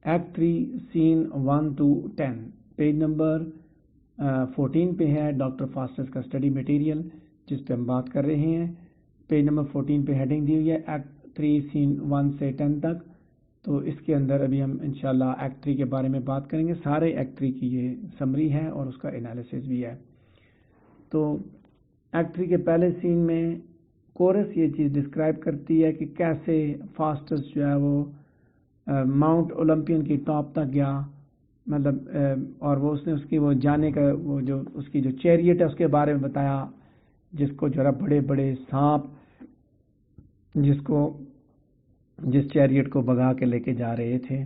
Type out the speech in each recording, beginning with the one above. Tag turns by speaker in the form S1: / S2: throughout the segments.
S1: Act 3 scene 1 to 10 page number 14 پہ ہے doctor فاسٹرز کا اسٹڈی مٹیریل جس پہ ہم بات کر رہے ہیں. پیج نمبر 14 پہ ہیڈنگ دی ہوئی ہے ایکٹ 3 سین 1 سے 10 تک. تو اس کے اندر ابھی ہم انشاءاللہ ایکٹ 3 کے بارے میں بات کریں گے. سارے ایکٹ 3 کی یہ سمری ہے اور اس کا انالیسس بھی ہے. تو ایکٹ 3 کے پہلے سین میں کورس یہ چیز ڈسکرائب کرتی ہے کہ کیسے فاسٹرز جو ہے وہ ماؤنٹ اولمپین کی ٹاپ تک گیا، مطلب اور وہ اس نے اس کی وہ جانے کا وہ جو اس کی جو چیریٹ ہے اس کے بارے میں بتایا، جس کو جو ہے بڑے بڑے سانپ جس چیریٹ کو بگا کے لے کے جا رہے تھے.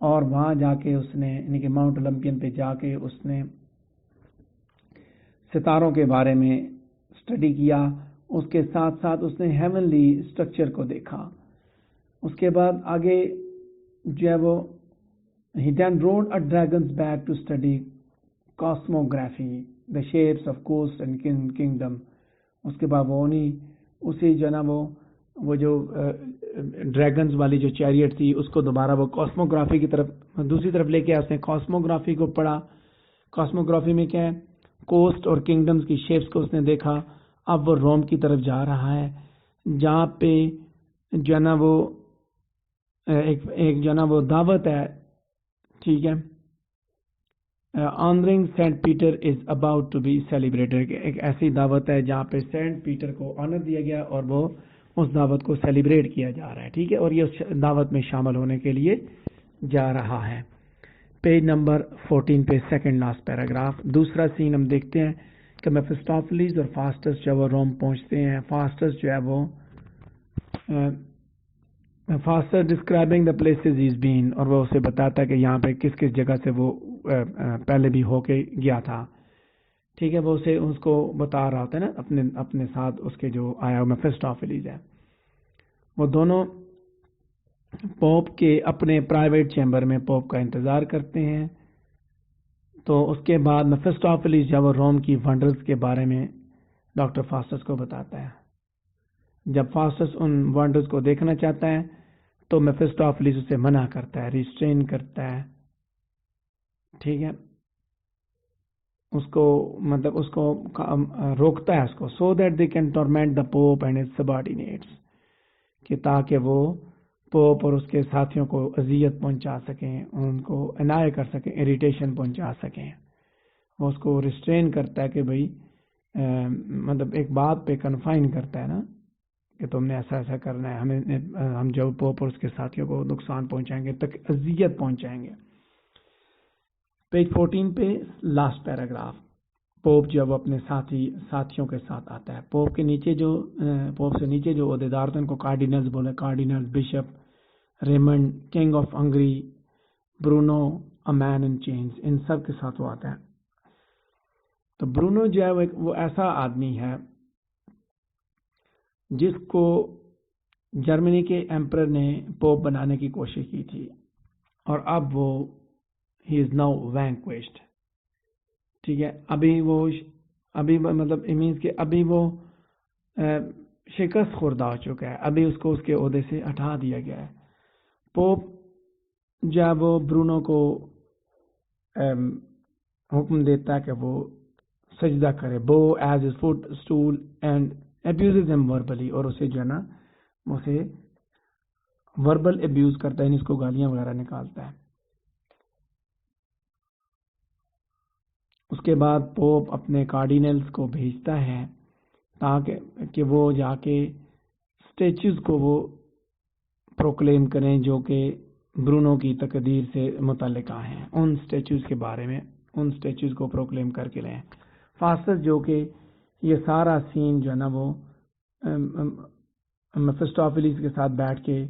S1: اور وہاں جا کے اس نے یعنی کہ ماؤنٹ اولمپین پہ جا کے اس نے ستاروں کے بارے میں اسٹڈی کیا. اس کے ساتھ ساتھ اس نے ہیونلی اسٹرکچر کو دیکھا. اس کے بعد آگے جو ہے وہ he then rode a dragon's back to study cosmography, the shapes of coast and kingdom. اس کے بعد وہ اسی جو ہے نا وہ جو ڈریگنز والی جو چیریٹ تھی اس کو دوبارہ وہ کاسموگرافی کی طرف دوسری طرف لے کے آیا. اس نے کاسموگرافی کو پڑھا. کاسموگرافی میں کیا ہے، کوسٹ اور کنگڈمز کی شیپس کو اس نے دیکھا. اب وہ روم کی طرف جا رہا ہے جہاں پہ جو ہے نا وہ ایک جو ہے نا وہ دعوت ہے، ٹھیک ہے، honouring Saint Peter is about to be celebrated. ایک ایسی دعوت ہے جہاں پہ سینٹ پیٹر کو آنر دیا گیا اور وہ اس دعوت کو سیلیبریٹ کیا جا رہا ہے، ٹھیک ہے، اور یہ اس دعوت میں شامل ہونے کے لیے جا رہا ہے. پیج نمبر 14 پہ سیکنڈ لاسٹ پیراگراف. دوسرا سین ہم دیکھتے ہیں کہ میفسٹوفیلیس اور فاسٹس جو ہے وہ روم پہنچتے ہیں. فاسٹس جو ہے وہ faster describing the places as been, اور وہ اسے بتاتا ہے کہ یہاں پہ کس کس جگہ سے وہ پہلے بھی ہو کے گیا تھا، ٹھیک ہے. وہ اسے اس کو بتا رہا ہوتا ہے نا اپنے ساتھ اس کے جو آیا ہوا میفسٹوفیلیس ہے. وہ دونوں پوپ کے اپنے پرائیویٹ چیمبر میں پوپ کا انتظار کرتے ہیں. تو اس کے بعد میفسٹوفیلیس جب وہ روم کی ونڈرز کے بارے میں ڈاکٹر فاسٹس کو بتاتا ہے. جب فاسٹس ان ونڈرز کو دیکھنا چاہتا ہے تو میفسٹوفیلیس اسے منع کرتا ہے، ریسٹرین کرتا ہے، ٹھیک ہے، اس کو روکتا ہے اس کو، so that they can torment the Pope and his subordinates, کہ تاکہ وہ پوپ اور اس کے ساتھیوں کو اذیت پہنچا سکیں، ان کو انائے کر سکیں، اریٹیشن پہنچا سکیں. وہ اس کو ریسٹرین کرتا ہے کہ بھائی مطلب ایک بات پہ کنفائن کرتا ہے نا کہ تم نے ایسا ایسا کرنا ہے، ہم جو پوپ اور اس کے ساتھیوں کو نقصان پہنچائیں گے، تک اذیت پہنچائیں گے. پیج 14 پہ لاسٹ پیراگراف. پوپ جب اپنے ساتھیوں کے ساتھ آتا ہے، پوپ سے نیچے جو عہدیدار تھے ان کو کارڈینلز بولے، cardinal, bishop, Raymond, king of Hungary, Bruno, a man in chains, ان سب کے ساتھ وہ آتا ہے. تو برونو جو ہے وہ ایسا آدمی ہے جس کو جرمنی کے ایمپرر نے پوپ بنانے کی کوشش کی تھی، اور اب وہ ہی از ناؤ وینکوشڈ، ٹھیک ہے. ابھی مطلب مینس کہ ابھی وہ شکست خوردہ ہو چکا ہے، ابھی اس کو اس کے عہدے سے ہٹا دیا گیا ہے. پوپ جب وہ برونو کو حکم دیتا ہے کہ وہ سجدہ کرے، bow as his footstool and abuses him verbally, اور اسے جو ہے نا اسے وربل ابیوز کرتا ہے، اس کو گالیاں وغیرہ نکالتا ہے. اس کے بعد پوپ اپنے کارڈینلز کو بھیجتا ہے تاکہ وہ جا کے اسٹیچوز کو وہ پروکلیم کریں جو کہ برونو کی تقدیر سے متعلقہ ہیں. ان اسٹیچوز کے بارے میں ان اسٹیچوز کو پروکلیم کر کے لیں. فاسٹس جو کہ یہ سارا سین جو ہے نا وہ میفسٹوفیلیس کے ساتھ بیٹھ کے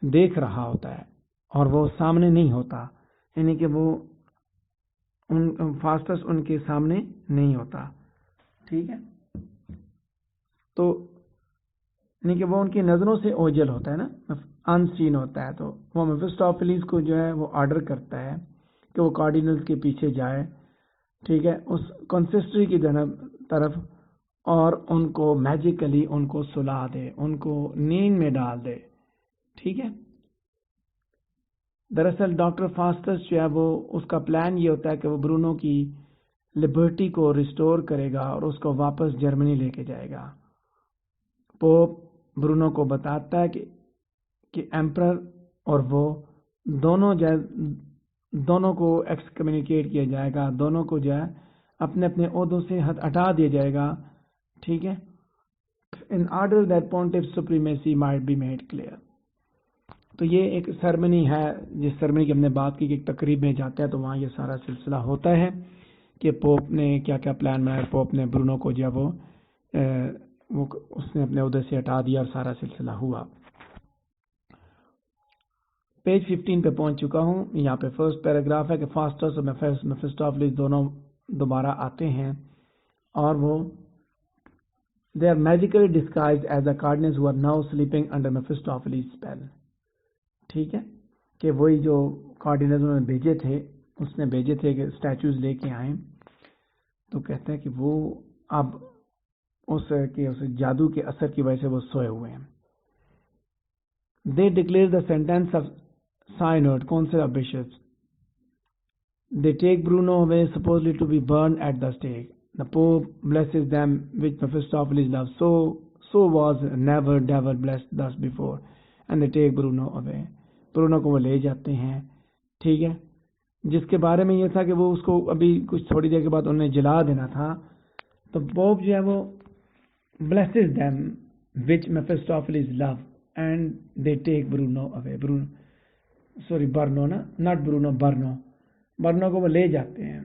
S1: دیکھ رہا ہوتا ہے اور وہ سامنے نہیں ہوتا، یعنی کہ وہ فاسٹس ان کے سامنے نہیں ہوتا، ٹھیک ہے. تو یعنی کہ وہ ان کی نظروں سے اوجل ہوتا ہے نا، ان سین ہوتا ہے. تو وہ میفسٹوفیلیس کو جو ہے وہ آرڈر کرتا ہے کہ وہ کارڈینلز کے پیچھے جائے، ٹھیک ہے، اس کنسسٹری کی طرف، اور ان کو میجیکلی ان کو سلا دے، ان کو نیند میں ڈال دے، ٹھیک ہے. دراصل ڈاکٹر فاسٹس جو ہے وہ اس کا پلان یہ ہوتا ہے کہ وہ برونو کی لبرٹی کو ریسٹور کرے گا اور اس کو واپس جرمنی لے کے جائے گا. پوپ برونو کو بتاتا ہے کہ ایمپرر اور وہ دونوں کو ایکس کمیونیکیٹ کیا جائے گا, دونوں کو جو ہے اپنے اپنے عہدوں سے ہٹا دیا جائے گا. ٹھیک ہے, in order that pontiff's supremacy might be made clear. تو یہ ایک سرمنی ہے, جس سرمنی کی ہم نے بات کی کہ ایک تقریب میں جاتا ہے تو وہاں یہ سارا سلسلہ ہوتا ہے کہ پوپ نے کیا کیا پلان بنایا. پوپ نے برونو کو جو وہ اس نے اپنے عہدے سے ہٹا دیا اور سارا سلسلہ ہوا. پیج 15 پہ پہنچ چکا ہوں. یہاں پہ فرسٹ پیراگراف ہے کہ فاسٹس اور میفسٹوفیلس دونوں دوبارہ آتے ہیں اور وہ they are magically disguised as the cardinals who are now sleeping under Mephistopheles' spell. ٹھیک ہے, کہ وہی جو کارڈینلز انہوں نے بھیجے تھے کہ اسٹیچوز لے کے آئیں, تو کہتے ہیں کہ وہ اب اس جادو کے اثر کی وجہ سے وہ سوئے ہوئے ہیں. They declare the sentence of synod, council of bishops. They take Bruno away, supposedly to be burned at the stake. The Pope blesses them with Mephistopheles' love. So was never devil blessed thus before. And they take Bruno away. Bruno کو وہ لے جاتے ہیں. ٹھیک ہے, جس کے بارے میں یہ تھا کہ وہ اس کو ابھی کچھ تھوڑی دیر کے بعد انہیں جلا دینا تھا. تو پوپ جو ہے وہ blesses them with Mephistopheles' love and they take Bruno away. Brno کو وہ لے جاتے ہیں.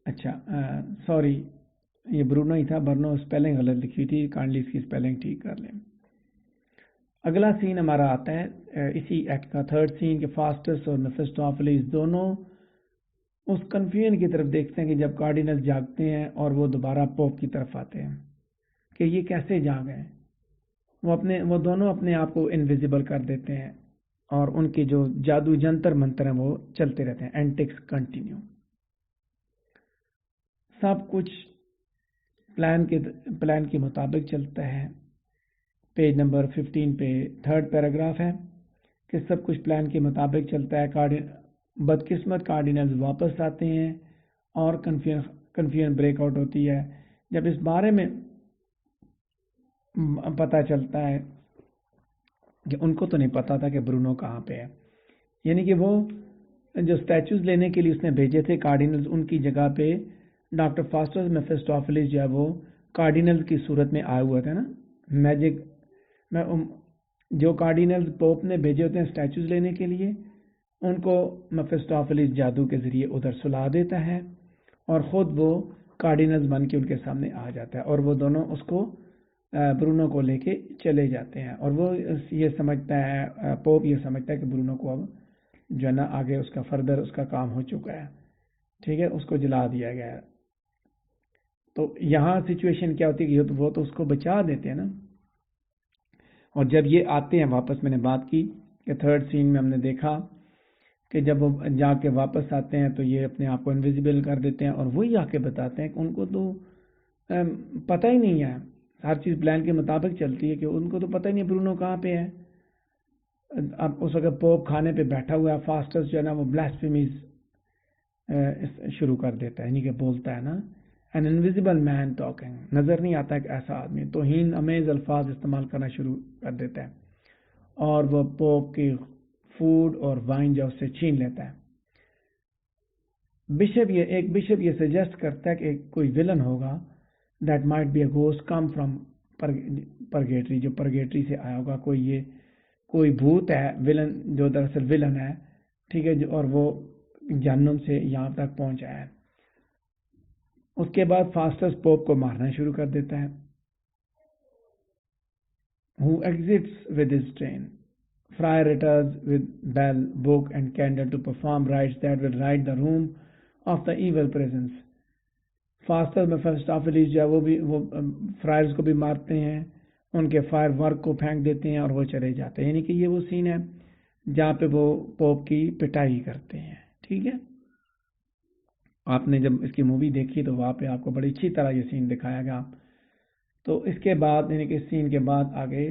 S1: اچھا سوری, یہ برونو ہی تھا, برنو اسپیلنگ غلط لکھی تھی, کائنڈلی اس کی اسپیلنگ ٹھیک کر لیں. اگلا سین ہمارا آتا ہے اسی ایکٹ کا تھرڈ سین کہ فاسٹس اور میفسٹوفیلس دونوں اس کنفیوژن کی طرف دیکھتے ہیں کہ جب کارڈینل جاگتے ہیں اور وہ دوبارہ پوپ کی طرف آتے ہیں کہ یہ کیسے جاگ گئے. وہ دونوں اپنے آپ کو انویزیبل کر دیتے ہیں اور ان کے جو جادو جنتر منتر ہیں وہ چلتے رہتے ہیں. اینٹکس کنٹینیو. سب کچھ پلان کے مطابق چلتا ہے. پیج نمبر 15 پہ تھرڈ پیراگراف ہے کہ سب کچھ پلان کے مطابق چلتا ہے. بدقسمت کارڈینلز واپس آتے ہیں اور کنفیوژن بریک آؤٹ ہوتی ہے جب اس بارے میں پتہ چلتا ہے کہ ان کو تو نہیں پتا تھا کہ برونو کہاں پہ ہے. یعنی کہ وہ جو اسٹیچوز لینے کے لیے اس نے بھیجے تھے کارڈینلز, ان کی جگہ پہ ڈاکٹر فاسٹس میفسٹوفیلس جو ہے وہ کارڈینل کی صورت میں آئے ہوئے تھے نا. میجک میں جو کارڈینلز پوپ نے بھیجے ہوتے ہیں اسٹیچوز لینے کے لیے, ان کو میفسٹوفیلس جادو کے ذریعے ادھر سلا دیتا ہے اور خود وہ کارڈینلز بن کے ان کے سامنے آ جاتا ہے اور وہ دونوں اس کو برونو کو لے کے چلے جاتے ہیں. اور وہ یہ سمجھتا ہے, پوپ یہ سمجھتا ہے کہ برونو کو اب جو ہے نا آگے اس کا فردر اس کا کام ہو چکا ہے. ٹھیک ہے, اس کو جلا دیا گیا ہے. تو یہاں سچویشن کیا ہوتی ہے کہ وہ تو اس کو بچا دیتے ہیں نا. اور جب یہ آتے ہیں واپس, میں نے بات کی کہ تھرڈ سین میں ہم نے دیکھا کہ جب وہ جا کے واپس آتے ہیں تو یہ اپنے آپ کو انویزیبل کر دیتے ہیں اور وہی آ کے بتاتے ہیں کہ ان کو تو پتہ ہی نہیں ہے, ہر چیز پلان کے مطابق چلتی ہے کہ ان کو تو پتہ ہی نہیں برونو کہاں پہ ہے. اب اس وقت پوپ کھانے پہ بیٹھا ہوا ہے, فاسٹس جو ہے نا وہ بلاسفیمیز شروع کر دیتا ہے, یعنی کہ بولتا ہے نا an invisible man talking, نظر نہیں آتا ایک ایسا آدمی, توہین امیز الفاظ استعمال کرنا شروع کر دیتا ہے اور وہ پوپ کی فوڈ اور وائن جو اس سے چھین لیتا ہے. ایک بشپ یہ سجیسٹ کرتا ہے کہ کوئی ولن ہوگا that might be a ghost come from purgatory, جو پرگیٹری سے آیا ہوگا, کوئی بھوت ہے ولن جو دراصل ولن ہے. ٹھیک ہے, اور وہ جہنم سے یہاں تک پہنچا ہے. اس کے بعد فاسٹس پوپ کو مارنا شروع کر دیتا ہے. who exits with his train. Friar returns with bell, book and candle to perform rites that will rid the room of the evil presence. فاسٹس میفسٹوفیلس جو ہے وہ فرائرز کو بھی مارتے ہیں, ان کے فائر ورک کو پھینک دیتے ہیں اور وہ چلے جاتے ہیں. یعنی کہ یہ وہ سین ہے جہاں پہ وہ پوپ کی پٹائی کرتے ہیں. ٹھیک ہے, آپ نے جب اس کی مووی دیکھی تو وہاں پہ آپ کو بڑی اچھی طرح یہ سین دکھایا گیا. تو اس کے بعد یعنی کہ اس سین کے بعد آگے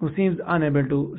S1: who seems unable to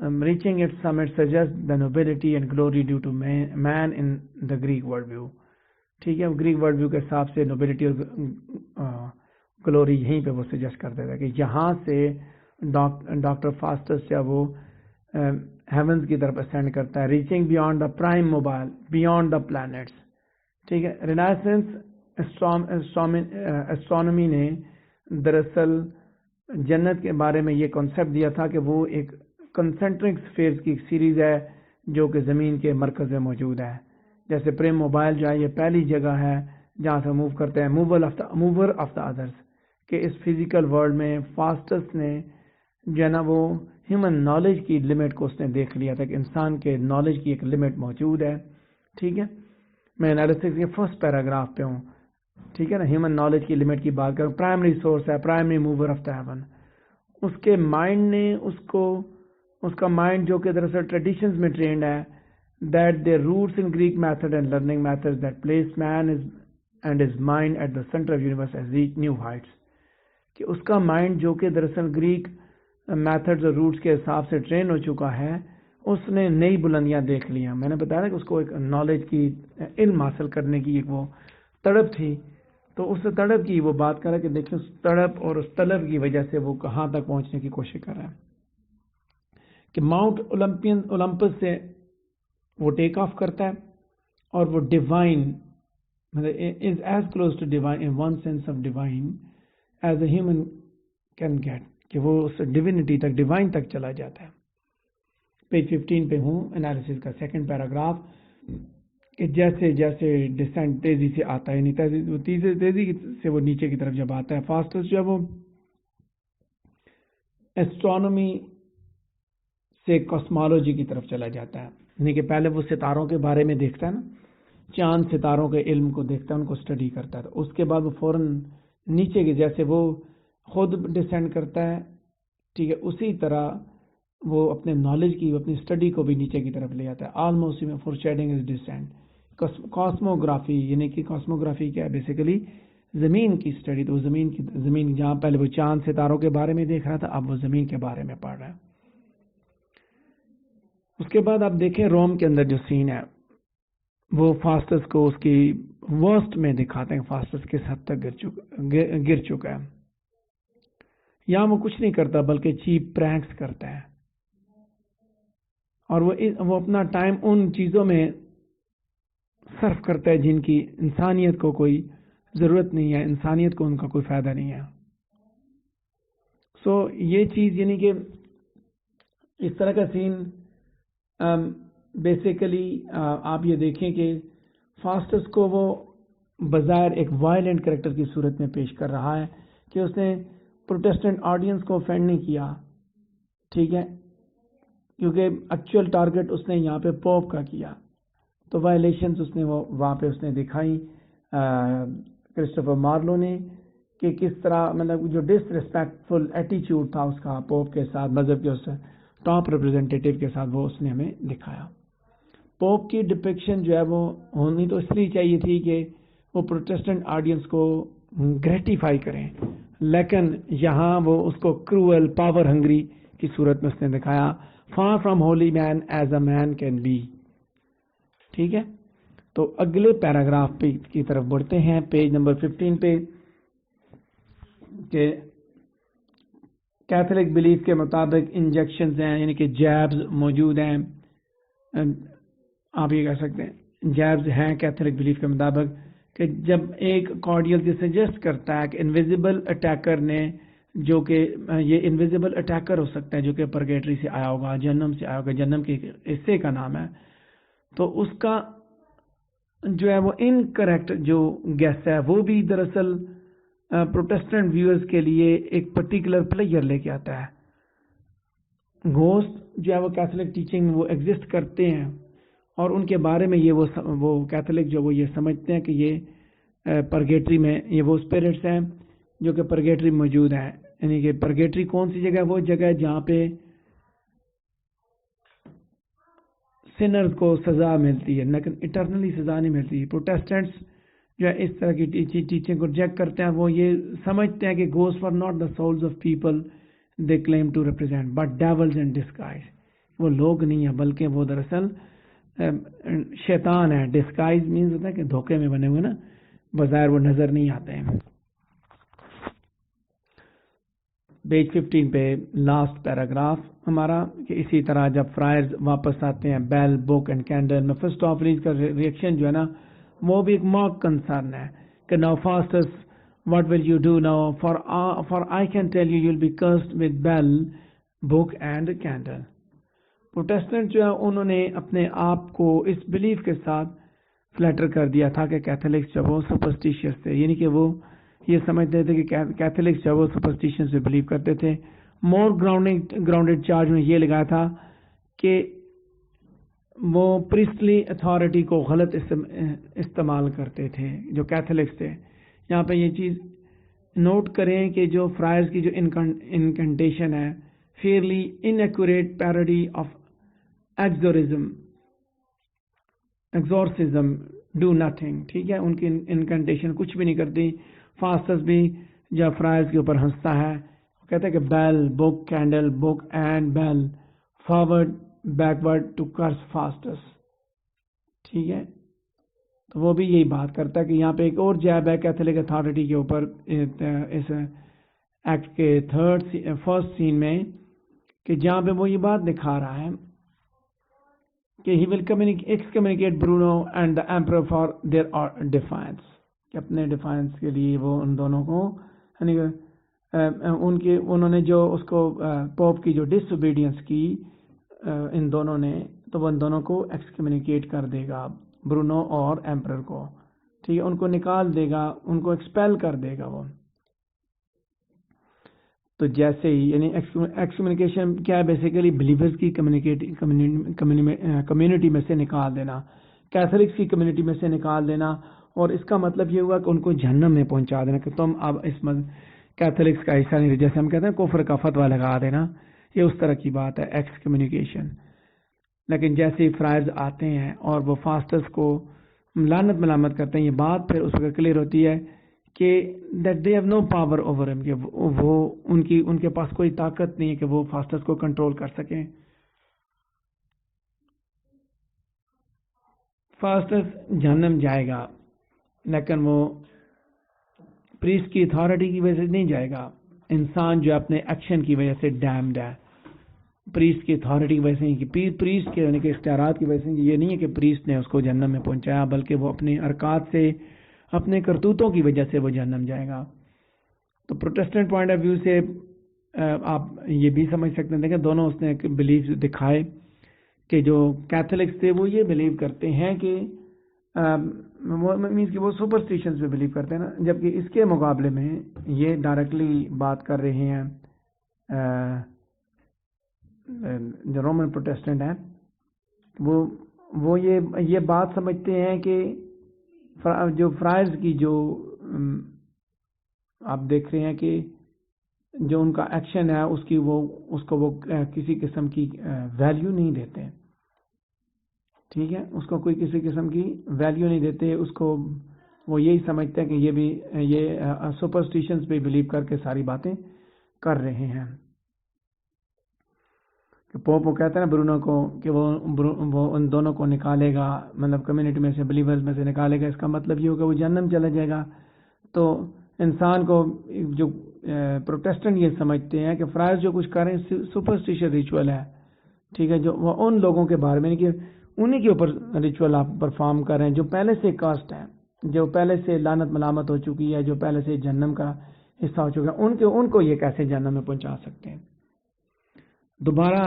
S1: reaching its summit suggests the nobility and glory due to man in the Greek worldview. ٹھیک ہے, گریک ورلڈ ویو کے حساب سے نوبلٹی اور گلوری یہیں پہ وہ سجیسٹ کر دیتا ہے کہ یہاں سے ڈاکٹر فاسٹس جب وہ ہیونز کی طرف اسٹینڈ کرتا ہے, reaching beyond the prime mobile, beyond the plants. ٹھیک ہے, رینیسنس اسٹرانومی نے دراصل جنت کے بارے میں یہ کانسیپٹ دیا تھا کہ وہ ایک کنسنٹرک اسفیئرز کی ایک سیریز ہے جو کہ زمین کے مرکز میں موجود ہے. جیسے پریم موبائل جو ہے یہ پہلی جگہ ہے جہاں سے موو کرتے ہیں, موور آف دا ادرس, کہ اس فزیکل ورلڈ میں فاسٹس نے جو ہے نا وہ ہیومن نالج کی لمٹ کو اس نے دیکھ لیا تھا کہ انسان کے نالج کی ایک لمٹ موجود ہے. ٹھیک ہے, میں انالیسس کے فرسٹ پیراگراف پہ ہوں. ٹھیک ہے نا, ہیومن نالج کی لمٹ کی بات کروں, پرائمری سورس ہے, primary mover of the heaven. اس کے مائنڈ نے اس کا مائنڈ جو کہ دراصل ٹریڈیشنز میں ٹرینڈ ہے, that their roots in Greek method and learning methods that place man and his mind at the center of universe has reached new heights. کہ اس کا مائنڈ جو کہ دراصل گریک میتھڈز اور روٹس کے حساب سے ٹرین ہو چکا ہے, اس نے نئی بلندیاں دیکھ لیا. میں نے بتایا کہ اس کو ایک نالج کی, علم حاصل کرنے کی ایک وہ تڑپ تھی, تو اس تڑپ کی وہ بات کر رہا ہے کہ دیکھیں اس تڑپ اور اس طلب کی وجہ سے وہ کہاں تک پہنچنے کی کوشش کر رہا ہے کہ ماؤنٹ اولمپس سے وہ ٹیک آف کرتا ہے اور وہ ڈیوائن مطلب is as close to divine in one sense of divine as a human can get, کہ وہ اس ڈیوینٹی تک, ڈیوائن تک چلا جاتا ہے. پیج 15 پہ ہوں, انالیسس کا سیکنڈ پیراگراف, کہ جیسے جیسے ڈسینٹ تیزی سے آتا ہے, یعنی تیزی سے وہ نیچے کی طرف جب آتا ہے, فاسٹس جو ہے وہ ایسٹرونومی سے کاسمالوجی کی طرف چلا جاتا ہے. یعنی کہ پہلے وہ ستاروں کے بارے میں دیکھتا ہے نا, چاند ستاروں کے علم کو دیکھتا ہے, ان کو اسٹڈی کرتا ہے, تو اس کے بعد وہ فوراً نیچے کے جیسے وہ خود ڈسینڈ کرتا ہے. ٹھیک ہے, اسی طرح وہ اپنے نالج کی, اپنی اسٹڈی کو بھی نیچے کی طرف لے آتا ہے. آلموسٹ میں فور شیڈنگ از ڈسینڈ. کاسموگرافی, یعنی کہ کاسموگرافی کیا ہے, بیسیکلی زمین کی اسٹڈی. تو زمین جہاں پہلے وہ چاند ستاروں کے بارے میں دیکھ رہا تھا, اب وہ زمین کے بارے میں پڑھ رہا ہے. اس کے بعد آپ دیکھیں روم کے اندر جو سین ہے وہ فاسٹس کو اس کی ورسٹ میں دکھاتے ہیں. فاسٹس کس حد تک گر چکا ہے. یہاں وہ کچھ نہیں کرتا بلکہ چیپ پرینکس کرتا ہے, اور وہ اپنا ٹائم ان چیزوں میں صرف کرتا ہے جن کی انسانیت کو کوئی ضرورت نہیں ہے, انسانیت کو ان کا کوئی فائدہ نہیں ہے. سو یہ چیز یعنی کہ اس طرح کا سین بیسیکلی آپ یہ دیکھیں کہ فاسٹس کو وہ بظاہر ایک وائلنٹ کریکٹر کی صورت میں پیش کر رہا ہے کہ اس نے پروٹیسٹنٹ آڈینس کو اوفینڈ نہیں کیا. ٹھیک ہے, کیونکہ ایکچوئل ٹارگٹ اس نے یہاں پہ پوپ کا کیا, تو وائلیشنز اس نے وہ وہاں پہ اس نے دکھائی کرسٹوفر مارلو نے, کہ کس طرح مطلب جو ڈس ریسپیکٹفل ایٹیچیوڈ تھا اس کا پوپ کے ساتھ, مذہب کے اس ٹاپ ریپرزینٹیٹیو کے ساتھ, وہ اس نے ہمیں دکھایا. پوپ کی ڈپکشن جو ہے وہ ہونی تو اس لیے چاہیے تھی کہ وہ پروٹیسٹنٹ آڈینس کو گریٹیفائی کریں, لیکن یہاں وہ اس کو کروئل, پاور ہنگری کی صورت میں اس نے دکھایا. Far from holy man as a man can be. ٹھیک ہے, تو اگلے پیراگراف پہ کی طرف بڑھتے ہیں, پیج نمبر 15 پہ, کہ کیتھولک بلیف کے مطابق انجیکشنز ہیں, یعنی کہ جیبز موجود ہیں. آپ یہ کہہ سکتے ہیں جیبز ہیں کیتھولک بلیف کے مطابق, کہ جب ایک کارڈیل یہ سجیسٹ کرتا ہے کہ انویزیبل اٹیکر نے, جو کہ یہ انویزیبل اٹیکر ہو سکتا ہے جو کہ پرگیٹری سے آیا ہوگا, جہنم سے آیا ہوگا, جہنم کے حصے کا نام ہے, تو اس کا جو ہے وہ انکریکٹ جو گیس ہے وہ بھی دراصل پروٹیسٹنٹ ویورز کے لیے ایک پرٹیکولر پلیئر لے کے آتا ہے. گھوسٹ جو ہے وہ کیتھولک ٹیچنگ وہ ایگزسٹ کرتے ہیں, اور ان کے بارے میں یہ وہ کیتھولک جو وہ یہ سمجھتے ہیں کہ یہ پرگیٹری میں یہ وہ اسپرٹس ہیں جو کہ پرگیٹری موجود ہیں. یعنی کہ پرگیٹری کون سی جگہ ہے, وہ جگہ ہے جہاں پہ سنرز کو سزا ملتی ہے, لیکن اٹرنلی سزا نہیں ملتی. پروٹیسٹنٹس جو ہے اس طرح کی ٹیچنگ کو ریجیکٹ کرتے ہیں. وہ یہ سمجھتے ہیں کہ ghost for not the souls of people they claim to represent but devils in disguise, وہ لوگ نہیں ہے بلکہ وہ دراصل شیطان ہے. ڈسکائز مینز ہوتا ہے کہ دھوکے میں بنے ہوئے نا, بظاہر وہ نظر نہیں آتے ہیں. پیج 15 پہ لاسٹ پیراگراف ہمارا کہ اسی طرح جب فرائرز واپس آتے ہیں بیل بک اینڈ کینڈل, میفسٹوفیلیس کا ریئیکشن جو ہے نا وہ بھی ایک ماک کنسرن ہے کہ now فاسٹس what will you do now for I can tell you you'll be cursed with bell book and candle. Protestant جو ہے انہوں نے اپنے آپ کو اس بلیف کے ساتھ فلیٹر کر دیا تھا کہ کیتھولکس جو وہ سپرسٹیشیس تھے, یعنی کہ وہ یہ سمجھتے تھے کہ کیتھولکس جو وہ سپرسٹیشن سے بلیو کرتے تھے. مور گراؤنڈیڈ چارج میں یہ لگایا تھا کہ وہ پریسٹلی اتھارٹی کو غلط استعمال کرتے تھے جو کیتھولکس تھے. یہاں پہ یہ چیز نوٹ کریں کہ جو فرائرز کی جو انکنٹیشن ہے fairly inaccurate parody of exorcism do nothing. ٹھیک ہے, ان کی انکنٹیشن کچھ بھی نہیں کرتی. فاسٹس بھی جب فرائرز کے اوپر ہنستا ہے وہ کہتا ہے کہ bell book candle book and bell forward backward to curse Faustus. ٹھیک ہے, تو وہ بھی یہی بات کرتا ہے کہ یہاں پہ ایک اور جیب ہے کیتھولک اتھارٹی کے اوپر اس ایکٹ کے فرسٹ سین میں کہ جہاں پہ وہ یہ بات دکھا رہا ہے کہ he will excommunicate Bruno and the emperor for their defiance, کہ اپنے ڈیفائنس کے لیے وہ ان دونوں کو یعنی انہوں نے جو اس کو پوپ کی جو ڈس اوبیڈینس کی ان دونوں نے, تو وہ ان دونوں کو ایکسکمیونیکیٹ کر دے گا, برونو اور ایمپرر کو. ٹھیک ہے, ان کو نکال دے گا, ان کو ایکسپیل کر دے گا وہ. تو جیسے ہی یعنی ایکسکمیونیکیشن کیا ہے, بیسیکلی بلیورز کی کمیونٹی میں سے نکال دینا, کیتھولکس کی کمیونٹی میں سے نکال دینا, اور اس کا مطلب یہ ہوا کہ ان کو جہنم میں پہنچا دینا کہ تم اب اس کیتھولکس کا حصہ نہیں. جیسے ہم کہتے ہیں کفر کا فتویٰ لگا دینا, یہ اس طرح کی بات ہے ایکسکمیونیکیشن. لیکن جیسے ہی فرائرز آتے ہیں اور وہ فاسٹس کو لعنت ملامت کرتے ہیں, یہ بات پھر اس وقت کلیئر ہوتی ہے کہ that they have no power over ہم, کہ وہ ان کے پاس کوئی طاقت نہیں ہے کہ وہ فاسٹس کو کنٹرول کر سکیں. فاسٹس جہنم جائے گا لیکن وہ پریسٹ کی اتھارٹی کی وجہ سے نہیں جائے گا. انسان جو اپنے ایکشن کی وجہ سے ڈیمڈ ہے, پریسٹ کی اتھارٹی کی وجہ سے, کہ پریسٹ کے یعنی کہ اختیارات کی وجہ سے یہ نہیں ہے کہ پریسٹ نے اس کو جہنم میں پہنچایا, بلکہ وہ اپنے حرکات سے اپنے کرتوتوں کی وجہ سے وہ جہنم جائے گا. تو پروٹیسٹنٹ پوائنٹ آف ویو سے آپ یہ بھی سمجھ سکتے ہیں کہ دونوں اس نے بلیف دکھائے کہ جو کیتھولکس تھے وہ یہ بلیو کرتے ہیں کہ مینس کہ وہ سپرسٹیشنز پہ بلیو کرتے ہیں نا, جبکہ اس کے مقابلے میں یہ ڈائریکٹلی بات کر رہے ہیں جو رومن پروٹیسٹنٹ ہیں, وہ یہ بات سمجھتے ہیں کہ جو فرائرز کی جو آپ دیکھ رہے ہیں کہ جو ان کا ایکشن ہے اس کو وہ کسی قسم کی ویلیو نہیں دیتے. ٹھیک ہے, اس کو کوئی کسی قسم کی ویلیو نہیں دیتے, اس کو وہ یہی سمجھتے ہیں کہ یہ سپرسٹیشنز پہ بلیو کر کے ساری باتیں کر رہے ہیں. کہ پوپ وہ کہتے ہیں نا برونو کو کہ وہ ان دونوں کو نکالے گا, مطلب کمیونٹی میں سے بلیورز میں سے نکالے گا, اس کا مطلب یہ ہوگا وہ جہنم چلا جائے گا. تو انسان کو جو پروٹیسٹنٹ یہ سمجھتے ہیں کہ فرائرز جو کچھ کریں سپرسٹیشن ریچول ہے. ٹھیک ہے, جو وہ ان لوگوں کے بارے میں کہ انہی کے اوپر ریچول آپ پرفارم کر رہے ہیں جو پہلے سے کاسٹ ہیں, جو پہلے سے لعنت ملامت ہو چکی ہے, جو پہلے سے جہنم کا حصہ ہو چکا ہے, ان کو یہ کیسے جہنم میں پہنچا سکتے ہیں. دوبارہ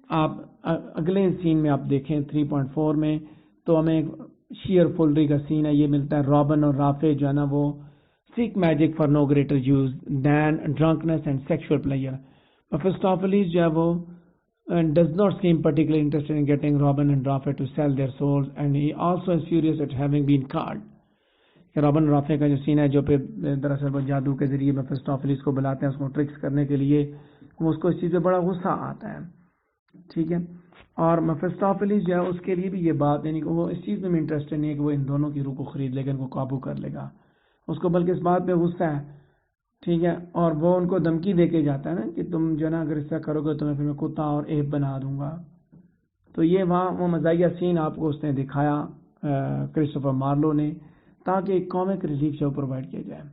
S1: آپ اگلے سین میں آپ دیکھیں 3.4 میں, تو ہمیں شیئر فولری کا سین ہے, یہ ملتا ہے رابن اور رافے جو ہے نا وہ seek magic for no greater use than drunkenness and sexual pleasure. Mephistopheles جو ہے وہ does not seem particularly interested in getting Robin and Raphael to sell their souls, and he also is furious at having been caught. Robin Rafe کا جو سین ہے جو پہ دراصل وہ جادو کے ذریعے میفسٹوفیلیس کو بلاتے ہیں اس کو ٹرکس کرنے کے لیے, وہ اس کو اس چیز پہ بڑا غصہ آتا ہے. ٹھیک ہے, اور میفسٹوفیلیس جو ہے اس کے لیے بھی یہ بات یعنی کہ وہ اس چیز میں انٹرسٹڈ نہیں ہے کہ وہ ان دونوں کی روح کو خرید لے گا, ان کو قابو کر لے گا. اس کو بلکہ اس بات پہ غصہ ہے ٹھیک ہے، اور وہ ان کو دھمکی دے کے جاتا ہے نا کہ تم جو ہے نا اگر اس طرح کرو گے تو میں پھر میں کتا اور ایپ بنا دوں گا. تو یہ وہاں وہ مزاحیہ سین آپ کو اس نے دکھایا کرسٹوفر مارلو نے، تاکہ ایک کامک ریلیف جو پرووائڈ کیا جائے.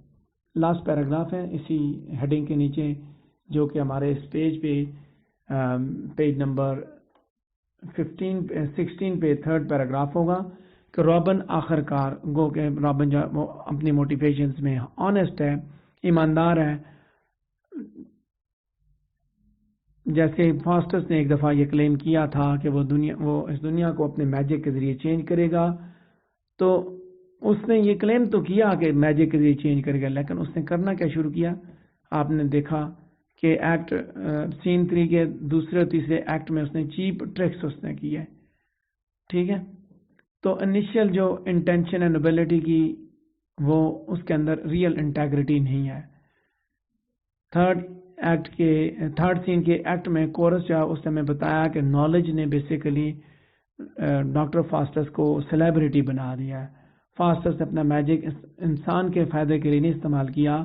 S1: لاسٹ پیراگراف ہے اسی ہیڈنگ کے نیچے، جو کہ ہمارے اس پیج پہ پیج نمبر 16 پہ تھرڈ پیراگراف ہوگا کہ رابن آخر کار گو کہ رابن جو وہ اپنی موٹیویشنز میں آنیسٹ ہے، ایماندار ہے. جیسے فاسٹس نے ایک دفعہ یہ کلیم کیا تھا کہ وہ اس دنیا کو اپنے میجک کے ذریعے چینج کرے گا، تو اس نے یہ کلیم تو کیا کہ میجک کے ذریعے چینج کرے گا، لیکن اس نے کرنا کیا شروع کیا؟ آپ نے دیکھا کہ ایکٹ سین 3 کے دوسرے اور تیسرے ایکٹ میں اس نے چیپ ٹرکس اس نے کی ہے. ٹھیک ہے، تو انیشیل جو انٹینشن ہے نوبلٹی کی، وہ اس کے اندر ریئل انٹیگریٹی نہیں ہے. تھرڈ سین کے ایکٹ میں کورس جو ہے اس نے ہمیں بتایا کہ نالج نے بیسیکلی ڈاکٹر فاسٹس کو سیلیبریٹی بنا دیا ہے. فاسٹس نے اپنا میجک انسان کے فائدے کے لیے نہیں استعمال کیا،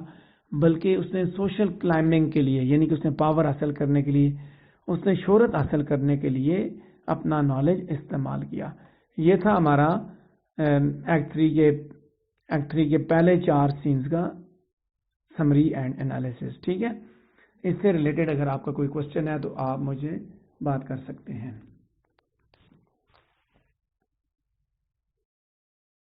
S1: بلکہ اس نے سوشل کلائمبنگ کے لیے، یعنی کہ اس نے پاور حاصل کرنے کے لیے، اس نے شہرت حاصل کرنے کے لیے اپنا نالج استعمال کیا. یہ تھا ہمارا ایکٹ 3 کے پہلے 4 سینز کا سمری اینڈ انالیسس. ٹھیک ہے، اس سے ریلیٹڈ اگر آپ کا کوئی کوشچن ہے تو آپ مجھے بات کر سکتے ہیں.